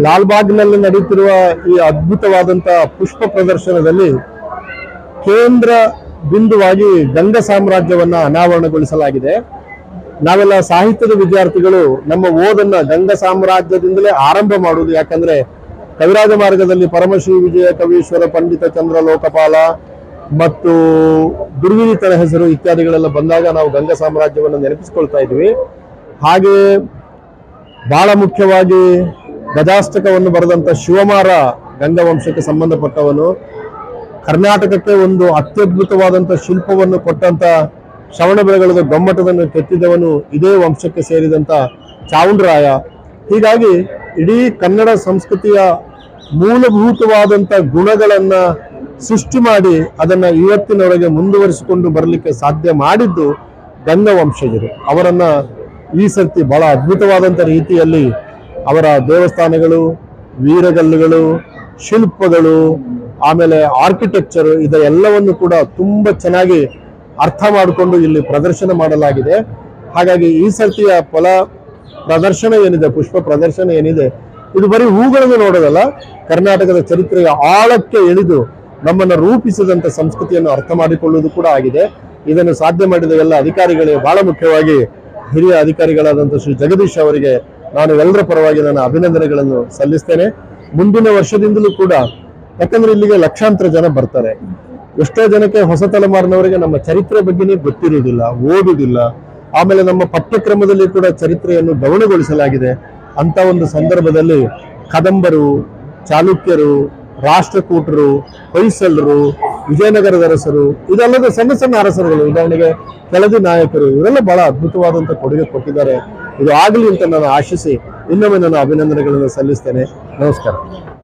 ಲಾಲ್ಬಾಗ್ನಲ್ಲಿ ನಡೆಯುತ್ತಿರುವ ಈ ಅದ್ಭುತವಾದಂತಹ ಪುಷ್ಪ ಪ್ರದರ್ಶನದಲ್ಲಿ ಕೇಂದ್ರ ಬಿಂದುವಾಗಿ ಗಂಗ ಸಾಮ್ರಾಜ್ಯವನ್ನ ಅನಾವರಣಗೊಳಿಸಲಾಗಿದೆ. ನಾವೆಲ್ಲ ಸಾಹಿತ್ಯದ ವಿದ್ಯಾರ್ಥಿಗಳು ನಮ್ಮ ಓದನ್ನ ಗಂಗ ಸಾಮ್ರಾಜ್ಯದಿಂದಲೇ ಆರಂಭ ಮಾಡುವುದು. ಯಾಕಂದ್ರೆ ಕವಿರಾಜ ಮಾರ್ಗದಲ್ಲಿ ಪರಮಶ್ರೀ ವಿಜಯ ಕವೀಶ್ವರ ಪಂಡಿತ ಚಂದ್ರ ಲೋಕಪಾಲ ಮತ್ತು ದುರ್ವಿನಿತನ ಹೆಸರು ಇತ್ಯಾದಿಗಳೆಲ್ಲ ಬಂದಾಗ ನಾವು ಗಂಗ ಸಾಮ್ರಾಜ್ಯವನ್ನು ನೆನಪಿಸಿಕೊಳ್ತಾ ಇದ್ವಿ. ಹಾಗೆ ಬಹಳ ಮುಖ್ಯವಾಗಿ ಗಜಾಷ್ಟಕವನ್ನು ಬರೆದಂತ ಶಿವಮಾರ ಗಂಗವಂಶಕ್ಕೆ ಸಂಬಂಧಪಟ್ಟವನು. ಕರ್ನಾಟಕಕ್ಕೆ ಒಂದು ಅತ್ಯದ್ಭುತವಾದಂಥ ಶಿಲ್ಪವನ್ನು ಕೊಟ್ಟಂತ ಶ್ರವಣಬೆಳಗೊಳದ ಗೊಮ್ಮಟವನ್ನು ಕೆತ್ತಿದವನು ಇದೇ ವಂಶಕ್ಕೆ ಸೇರಿದಂತ ಚಾವುಂಡರಾಯ. ಹೀಗಾಗಿ ಇಡೀ ಕನ್ನಡ ಸಂಸ್ಕೃತಿಯ ಮೂಲಭೂತವಾದಂಥ ಗುಣಗಳನ್ನ ಸೃಷ್ಟಿ ಮಾಡಿ ಅದನ್ನ ಇವತ್ತಿನವರೆಗೆ ಮುಂದುವರಿಸಿಕೊಂಡು ಬರಲಿಕ್ಕೆ ಸಾಧ್ಯ ಮಾಡಿದ್ದು ಗಂಗವಂಶಜರು. ಅವರನ್ನ ಈ ಸರ್ತಿ ಬಹಳ ಅದ್ಭುತವಾದಂಥ ರೀತಿಯಲ್ಲಿ ಅವರ ದೇವಸ್ಥಾನಗಳು, ವೀರಗಲ್ಲುಗಳು, ಶಿಲ್ಪಗಳು, ಆಮೇಲೆ ಆರ್ಕಿಟೆಕ್ಚರ್ ಇದೆಲ್ಲವನ್ನು ಕೂಡ ತುಂಬಾ ಚೆನ್ನಾಗಿ ಅರ್ಥ ಮಾಡಿಕೊಂಡು ಇಲ್ಲಿ ಪ್ರದರ್ಶನ ಮಾಡಲಾಗಿದೆ. ಹಾಗಾಗಿ ಈ ಸರ್ತಿಯ ಪ್ರದರ್ಶನ ಏನಿದೆ, ಪುಷ್ಪ ಪ್ರದರ್ಶನ ಏನಿದೆ, ಇದು ಬರೀ ಹೂಗಳನ್ನು ನೋಡೋದಲ್ಲ, ಕರ್ನಾಟಕದ ಚರಿತ್ರೆಯ ಆಳಕ್ಕೆ ಇಳಿದು ನಮ್ಮನ್ನು ರೂಪಿಸಿದಂತ ಸಂಸ್ಕೃತಿಯನ್ನು ಅರ್ಥ ಮಾಡಿಕೊಳ್ಳುವುದು ಕೂಡ ಆಗಿದೆ. ಇದನ್ನು ಸಾಧ್ಯ ಮಾಡಿದ ಎಲ್ಲ ಅಧಿಕಾರಿಗಳಿಗೆ, ಬಹಳ ಮುಖ್ಯವಾಗಿ ಹಿರಿಯ ಅಧಿಕಾರಿಗಳಾದಂಥ ಶ್ರೀ ಜಗದೀಶ್ ಅವರಿಗೆ ನಾನು ಎಲ್ಲರ ಪರವಾಗಿ ನನ್ನ ಅಭಿನಂದನೆಗಳನ್ನು ಸಲ್ಲಿಸ್ತೇನೆ. ಮುಂದಿನ ವರ್ಷದಿಂದಲೂ ಕೂಡ, ಯಾಕಂದ್ರೆ ಇಲ್ಲಿಗೆ ಲಕ್ಷಾಂತರ ಜನ ಬರ್ತಾರೆ. ಎಷ್ಟೋ ಜನಕ್ಕೆ ಹೊಸ ತಲೆಮಾರಿನವರಿಗೆ ನಮ್ಮ ಚರಿತ್ರೆ ಬಗ್ಗೆನೇ ಗೊತ್ತಿರುವುದಿಲ್ಲ, ಓದುವುದಿಲ್ಲ. ಆಮೇಲೆ ನಮ್ಮ ಪಠ್ಯಕ್ರಮದಲ್ಲಿ ಕೂಡ ಚರಿತ್ರೆಯನ್ನು ಗಮನಗೊಳಿಸಲಾಗಿದೆ. ಅಂತ ಒಂದು ಸಂದರ್ಭದಲ್ಲಿ ಕದಂಬರು, ಚಾಲುಕ್ಯರು, ರಾಷ್ಟ್ರಕೂಟರು, ಹೊಯ್ಸಳರು, ವಿಜಯನಗರದ ಅರಸರು, ಇದಲ್ಲದೆ ಸಣ್ಣ ಸಣ್ಣ ಅರಸರುಗಳು, ಉದಾಹರಣೆಗೆ ಕೆಳದಿ ನಾಯಕರು, ಇವರೆಲ್ಲ ಬಹಳ ಅದ್ಭುತವಾದಂಥ ಕೊಡುಗೆ ಕೊಟ್ಟಿದ್ದಾರೆ. ಇದು ಆಗಲಿ ಅಂತ ನಾನು ಆಶಿಸಿ ಇನ್ನೊಮ್ಮೆ ನನ್ನ ಅಭಿನಂದನೆಗಳನ್ನು ಸಲ್ಲಿಸ್ತೇನೆ. ನಮಸ್ಕಾರ.